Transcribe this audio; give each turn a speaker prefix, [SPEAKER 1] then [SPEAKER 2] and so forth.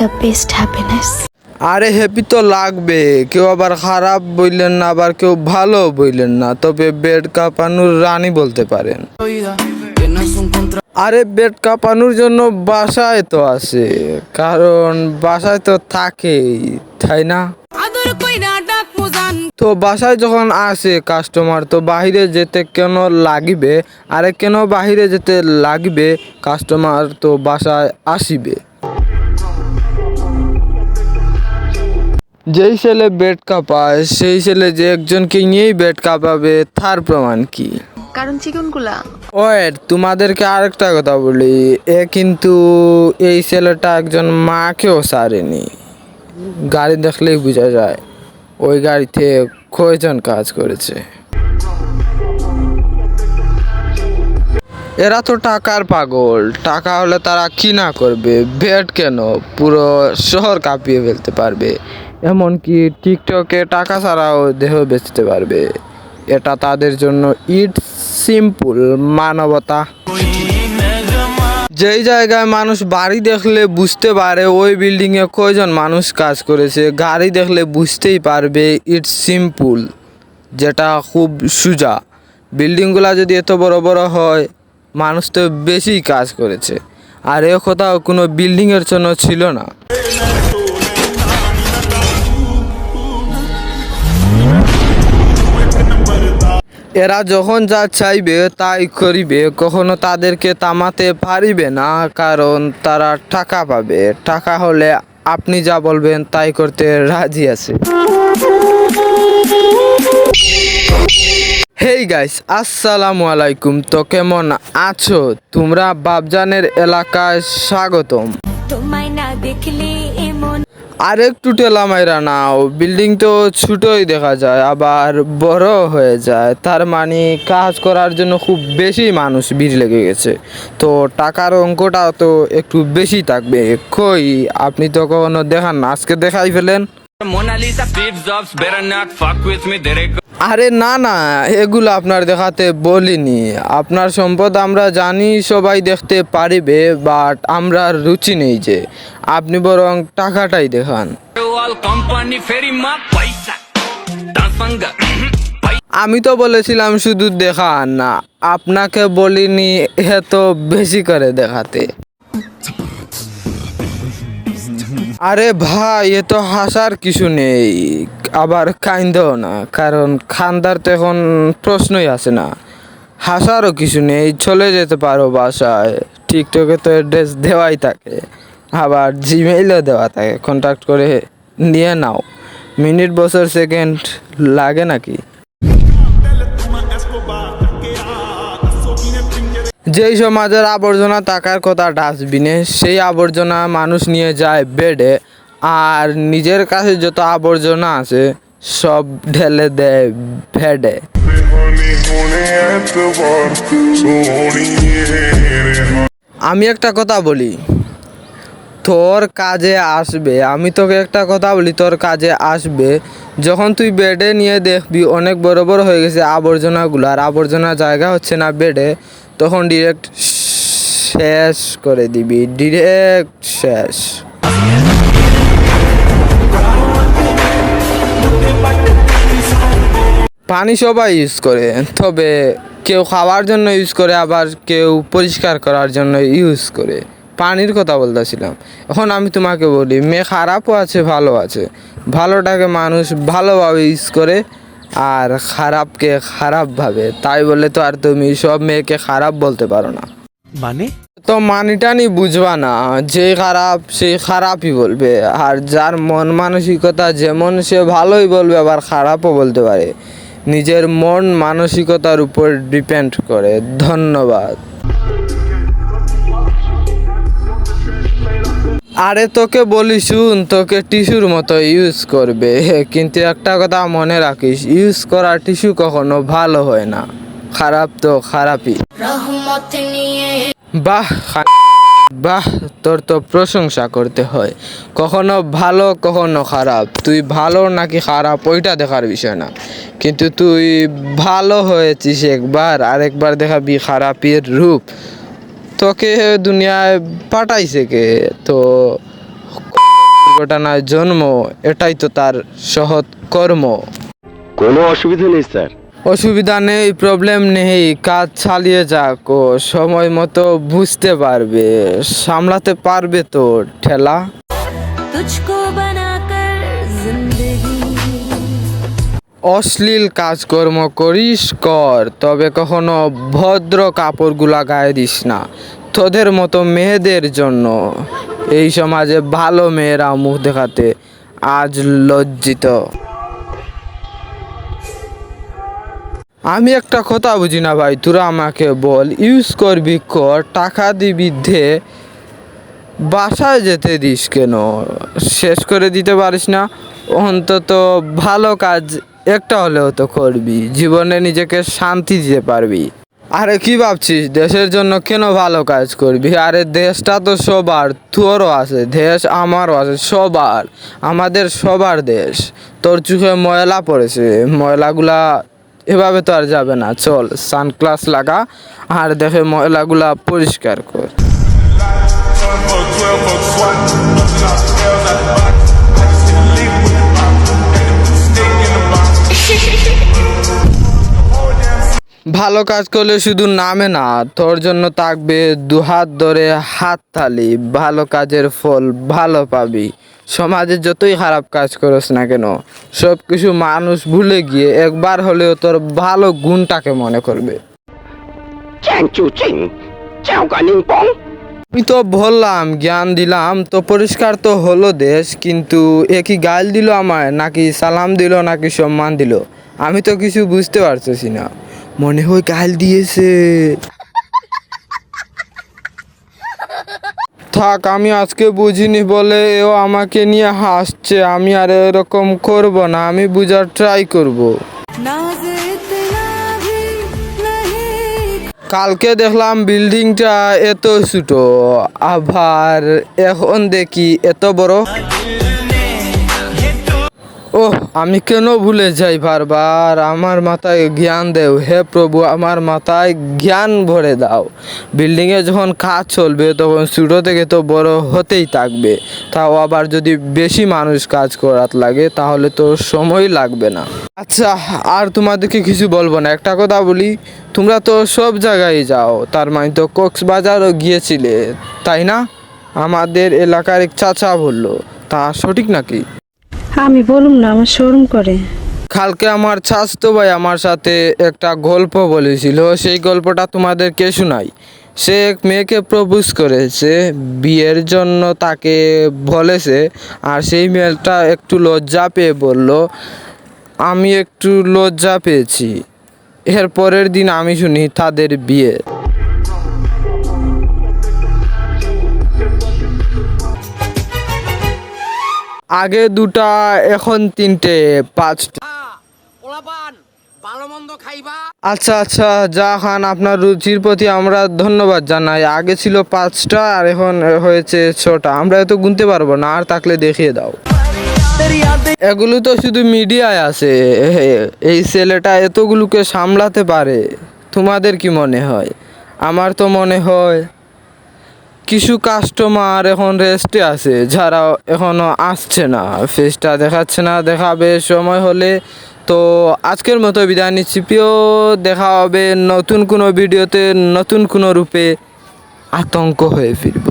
[SPEAKER 1] the best happiness.
[SPEAKER 2] আরে happy তো লাগবে, কেউ আবার খারাপ বললেন না, আবার কেউ ভালো বললেন না, তবে বেড কাঁপানোর রানী বলতে পারেন। আরে বেড কাঁপানোর জন্য বাসায় তো আছে, কারণ বাসায় তো থাকেই, তাই না? তো বাসায় যখন আসে কাস্টমার, তো বাহিরে যেতে কেন লাগিবে? আরে কেন বাহিরে যেতে লাগিবে? কাস্টমার তো বাসায় আসিবে। যেই ছেলে বেড কাঁপায় সেই ছেলে যে একজনকে নিয়েই বেড কাঁপাবে তার প্রমাণ কি?
[SPEAKER 1] কারণ চিকনগুলা
[SPEAKER 2] ওয়েট, তোমাদেরকে আরেকটা কথা বলি, কিন্তু এই ছেলেটা একজন মাকেও ছাড়েনি। গাড়ি দেখলেই বোঝা যায় ওই গাড়িতে কয়জন কাজ করেছে। এরা তো টাকার পাগল, টাকা হলে তারা কি না করবে? বেড কেন, পুরো শহর কাঁপিয়ে ফেলতে পারবে, এমনকি টিকটকে টাকা ছাড়াও দেহ বেচতে পারবে। এটা তাদের জন্য ইটস সিম্পল মানবতা। যেই জায়গায় মানুষ বাড়ি দেখলে বুঝতে পারে ওই বিল্ডিংয়ে কয়জন মানুষ কাজ করেছে, গাড়ি দেখলে বুঝতেই পারবে ইটস সিম্পল, যেটা খুব সোজা। বিল্ডিংগুলো যদি এত বড় বড় হয়, মানুষ তো বেশি কাজ করেছে, আর এ কোথাও কোনো বিল্ডিংয়ের জন্য ছিল না। এরা যখন যা চাইবে তাই করিবে, কখনো তাদেরকে থামাতে পারিবে না, কারণ তারা টাকা পাবে। টাকা হলে আপনি যা বলবেন তাই করতে রাজি আছে। হেই গাইস, আসসালামু আলাইকুম। তো কেমন আছো তোমরা? বাবজানের এলাকায় স্বাগতম। আর একটু টেলা মাইরা নাও, বিল্ডিং তো ছোটই দেখা যায় আবার বড় হয়ে যায়, তার মানে কাজ করার জন্য খুব বেশি মানুষ ভিড় লেগে গেছে, তো টাকার অঙ্কটা তো একটু বেশি থাকবে। কই আপনি তো কখনো দেখান না, আজকে দেখাই ফেলেন। আরে না না, এগুলো আপনার দেখাতে বলিনি। আপনার সম্পদ আমরা জানি সবাই দেখতে পারিবে, বাট আমরা রুচি নেই যে, আপনি বরং টাকাটাই দেখান। আমি তো বলেছিলাম শুধু দেখান না, আপনাকে বলিনি এত বেশি করে দেখাতে। আরে ভাই, এ তো হাসার কিছু নেই, আবার কাইন্দেও না, কারণ খান্দার তো এখন প্রশ্নই আসে না। হাসারও কিছু নেই, চলে যেতে পারো বাসায়। টিকটকে তো অ্যাড্রেস দেওয়াই থাকে, আবার জিমেইলও দেওয়া থাকে, কন্ট্যাক্ট করে নিয়ে নাও। মিনিট বছর সেকেন্ড লাগে নাকি? যেই সমাজের আবর্জনা থাকার কথা ডাস্টবিনে, সেই আবর্জনা মানুষ নিয়ে যায় বেডে, আর নিজের কাছে যত আবর্জনা আছে সব ঢেলে দেয় বেডে। আমি একটা কথা বলি, তোর কাজে আসবে। আমি তোকে একটা কথা বলি, তোর কাজে আসবে যখন তুই বেডে নিয়ে দেখবি অনেক বড় বড় হয়ে গেছে আবর্জনাগুলো, আর আবর্জনার জায়গা হচ্ছে না বেডে, তখন ডিরেক্ট শেষ করে দিবি, ডিরেক্ট শেষ। পানি সবাই ইউজ করে, তবে কেউ খাওয়ার জন্য ইউজ করে, আবার কেউ পরিষ্কার করার জন্য ইউজ করে। পানির কথা বলতেছিলাম। এখন আমি তোমাকে বলি, মেয়ে খারাপও আছে ভালো আছে। ভালোটাকে মানুষ ভালোভাবে ইউজ করে, আর খারাপকে খারাপভাবে। তাই বলে তো আর তুমি সব মেয়েকে খারাপ বলতে পারো না। মানে তো মানিটানি বুঝবা না, যে খারাপ সে খারাপই বলবে, আর যার মন মানসিকতা যেমন সে ভালোই বলবে, আবার খারাপও বলতে পারে। নিজের মন মানসিকতার উপর ডিপেন্ড করে। ধন্যবাদ। আরে তোকে বলি শুন, তোকে টিস্যুর মতো ইউজ করবে, কিন্তু একটা কথা মনে রাখিস, ইউজ করা টিস্যু কখনো ভালো হয় না, খারাপ তো খারাপই। বাহ বাহ, তোর তো প্রশংসা করতে হয়। কখনো ভালো কখনো খারাপ, তুই ভালো নাকি খারাপ ওইটা দেখার বিষয় না, কিন্তু তুই ভালো হয়েছিস একবার, আরেকবার দেখাবি খারাপের রূপ। তোকে দুনিয়ায় পাঠাইছে কে? তো দুর্ঘটনায় জন্ম, এটাই তো তার সহৎ কর্ম।
[SPEAKER 3] কোনো অসুবিধা নেই স্যার।
[SPEAKER 2] অসুবিধা নেই, প্রবলেম নেই, কাজ চালিয়ে যাক, ও সময় মতো বুঝতে পারবে, সামলাতে পারবে তো ঠেলা।
[SPEAKER 4] तुझको बनाकर जिंदगी
[SPEAKER 2] অশ্লীল কাজকর্ম করিস কর, তবে কখনো ভদ্র কাপড়গুলা গায়ে দিস না। তোদের মতো মেয়েদের জন্য এই সমাজে ভালো মেয়েরা মুখ দেখাতে আজ লজ্জিত। আমি একটা কথা বুঝি না ভাই, তোরা আমাকে বল, ইউজ করবি কর, টাকা দিবি দে, বাসায় যেতে দিস কেন? শেষ করে দিতে পারিস না? অন্তত ভালো কাজ একটা হলেও তো করবি, জীবনে নিজেকে শান্তি দিতে পারবি। আরে কি ভাবছিস দেশের জন্য কেন ভালো কাজ করবি? আরে দেশটা তো সবার, তোরও আছে দেশ, আমারও আছে, সবার, আমাদের সবার দেশ। তোর চোখে ময়লা পড়েছে, ময়লাগুলা এভাবে তো আর যাবে না। চল সানগ্লাস লাগা আর দেখে ময়লাগুলা পরিষ্কার কর। ভালো কাজ করলে শুধু নামে না, তোর জন্য থাকবে দুহাত ধরে হাততালি। ভালো কাজের ফল ভালো পাবি। সমাজে যতই খারাপ কাজ করস না কেন, সব কিছু মানুষ ভুলে গিয়ে একবার হলেও তোর ভালো গুণটাকে মনে করবে। আমি তো বললাম, জ্ঞান দিলাম তো, পরিষ্কার তো হলো দেশ, কিন্তু একই গাল দিল আমায়, নাকি সালাম দিল, নাকি সম্মান দিল? আমি তো কিছু বুঝতে পারতেছি না। মনে হয় গাল দিয়েছে। থাক, আমি আজকে বুঝিনি বলে এও আমাকে নিয়ে হাসছে। আমি আর এরকম করব না, আমি বুঝার ট্রাই করব।
[SPEAKER 4] नाज इतना भी नहीं
[SPEAKER 2] কালকে দেখলাম বিল্ডিংটা এত ছোট, আবার এখন দেখি এত বড়। ওহ, আমি কেন ভুলে যাই বারবার? আমার মাথায় জ্ঞান দেও হে প্রভু, আমার মাথায় জ্ঞান ভরে দাও। বিল্ডিংয়ে যখন কাজ চলবে তখন ছোটো থেকে তো বড় হতেই থাকবে, তাও আবার যদি বেশি মানুষ কাজ করাত লাগে তাহলে তো সময় লাগবে না। আচ্ছা, আর তোমাদেরকে কিছু বলবো না, একটা কথা বলি, তোমরা তো সব জায়গায় যাও, তার মানে তো কক্সবাজারও গিয়েছিলে তাই না? আমাদের এলাকার এক চাচা বললো, তা সঠিক নাকি?
[SPEAKER 5] আমি বলুম না, আমার শোরুম করে।
[SPEAKER 2] কালকে আমার চাচতো ভাই আমার সাথে একটা গল্প বলেছিল, সেই গল্পটা তোমাদেরকে শোনাই। সে এক মেয়েকে প্রপোজ করেছে, বিয়ের জন্য তাকে বলেছে, আর সেই মেয়েটা একটু লজ্জা পেয়ে বলল, আমি একটু লজ্জা পেয়েছি। এর পরের দিন আমি শুনি তাদের বিয়ে। আগে দুটা, এখন তিনটে, পাঁচটা। আচ্ছা আচ্ছা, যা খান, আপনার রুচির প্রতি আমরা ধন্যবাদ জানাই। আগে ছিল 5টা আর এখন হয়েছে 6টা। আমরা এত গুনতে পারবো না, আর থাকলে দেখিয়ে দাও। এগুলো তো শুধু মিডিয়ায় আছে, এই ছেলেটা এতগুলোকে সামলাতে পারে? তোমাদের কি মনে হয়? আমার তো মনে হয় কিছু কাস্টমার এখন রেস্টে আছে, যারা এখনো আসছে না, ফেসটা দেখাচ্ছে না, দেখাবে সময় হলে। তো আজকের মতো বিদায় নিচ্ছি প্রিয়, দেখা হবে নতুন কোনো ভিডিওতে, নতুন কোনো রূপে। আতঙ্ক হয়ে ফিরব।